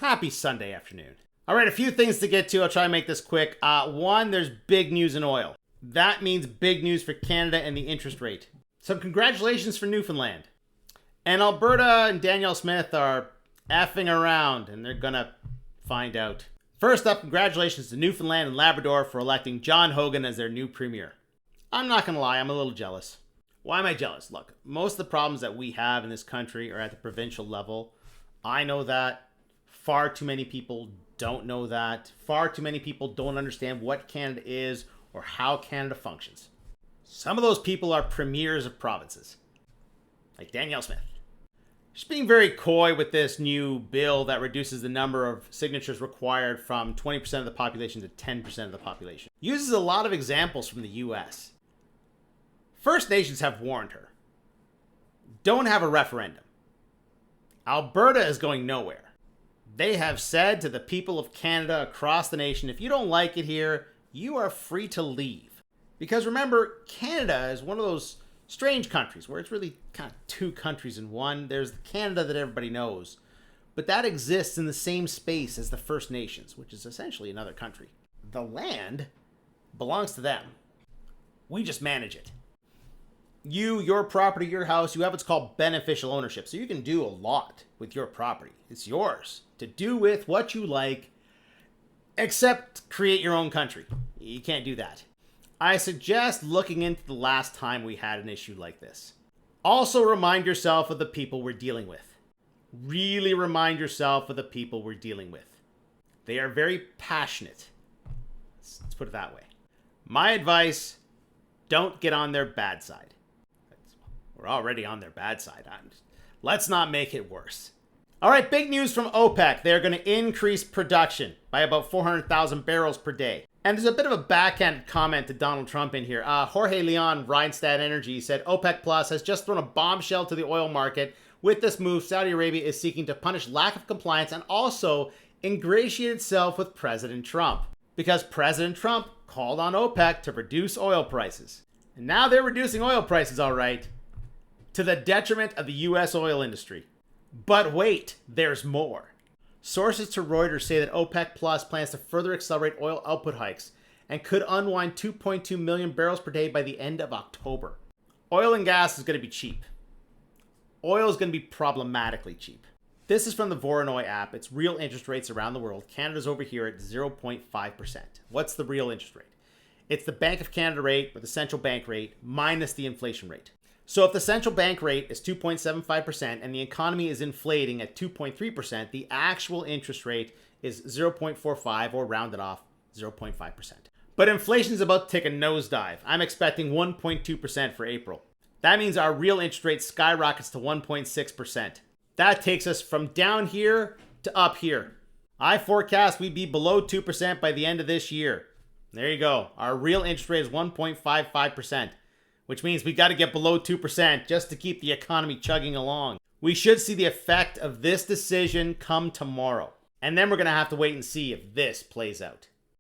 Happy Sunday afternoon. All right, a few things to get to. I'll try and make this quick. One, there's big news in oil. That means big news for Canada and the interest rate. Some congratulations for Newfoundland. And Alberta and Danielle Smith are effing around, and they're gonna find out. First up, congratulations to Newfoundland and Labrador for electing John Hogan as their new premier. I'm not gonna lie, I'm a little jealous. Why am I jealous? Look, most of the problems that we have in this country are at the provincial level. I know that. Far too many people don't know that. Far too many people don't understand what Canada is or how Canada functions. Some of those people are premiers of provinces, like Danielle Smith. She's being very coy with this new bill that reduces the number of signatures required from 20% of the population to 10% of the population. Uses a lot of examples from the US. First Nations have warned her. Don't have a referendum. Alberta is going nowhere. They have said to the people of Canada across the nation, if you don't like it here, you are free to leave. Because remember, Canada is one of those strange countries where it's really kind of two countries in one. There's Canada that everybody knows, but that exists in the same space as the First Nations, which is essentially another country. The land belongs to them. We just manage it. You, your property, your house, you have what's called beneficial ownership. So you can do a lot with your property. It's yours to do with what you like, except create your own country. You can't do that. I suggest looking into the last time we had an issue like this. Also remind yourself of the people we're dealing with. Really remind yourself of the people we're dealing with. They are very passionate. Let's put it that way. My advice, don't get on their bad side. We're already on their bad side. Let's not make it worse. All right, big news from OPEC. They're going to increase production by about 400,000 barrels per day. And there's a bit of a backhand comment to Donald Trump in here. Jorge Leon, Rhinestown Energy, said OPEC Plus has just thrown a bombshell to the oil market. With this move, Saudi Arabia is seeking to punish lack of compliance and also ingratiate itself with President Trump. Because President Trump called on OPEC to reduce oil prices. And now they're reducing oil prices, all right, to the detriment of the U.S. oil industry. But wait, there's more. Sources to Reuters say that OPEC Plus plans to further accelerate oil output hikes and could unwind 2.2 million barrels per day by the end of October. Oil and gas is going to be cheap. Oil is going to be problematically cheap. This is from the Voronoi app. It's real interest rates around the world. Canada's over here at 0.5%. What's the real interest rate? It's the Bank of Canada rate, or the central bank rate, minus the inflation rate. So if the central bank rate is 2.75% and the economy is inflating at 2.3%, the actual interest rate is 0.45, or rounded off, 0.5%. But inflation is about to take a nosedive. I'm expecting 1.2% for April. That means our real interest rate skyrockets to 1.6%. That takes us from down here to up here. I forecast we'd be below 2% by the end of this year. There you go. Our real interest rate is 1.55%. Which means we got to get below 2% just to keep the economy chugging along. We should see the effect of this decision come tomorrow. And then we're going to have to wait and see if this plays out.